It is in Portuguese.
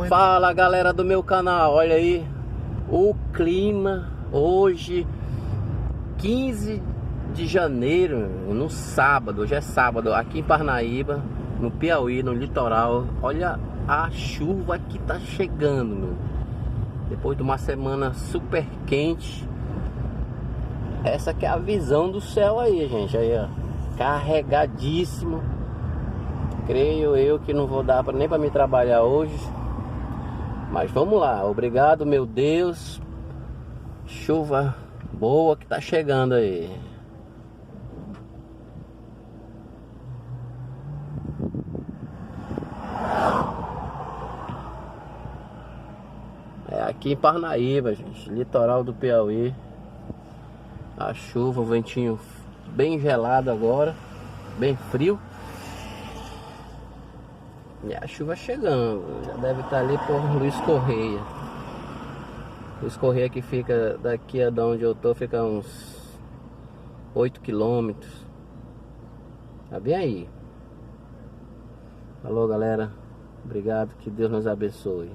Fala, galera do meu canal, olha aí o clima hoje, 15 de janeiro, no sábado. Hoje é sábado, aqui em Parnaíba, no Piauí, no litoral. Olha a chuva que tá chegando, meu. Depois de uma semana super quente. Essa que é a visão do céu aí, gente. Aí, ó, carregadíssimo. Creio eu que não vou dar nem para me trabalhar hoje. Mas vamos lá, obrigado, meu Deus. Chuva boa que tá chegando aí. É aqui em Parnaíba, gente, litoral do Piauí. A chuva, o ventinho bem gelado agora, bem frio. E a chuva chegando, já deve estar ali por Luiz Correia. Luiz Correia que fica daqui a de onde eu tô, fica uns 8 quilômetros. Tá bem aí. Falou, galera. Obrigado, que Deus nos abençoe.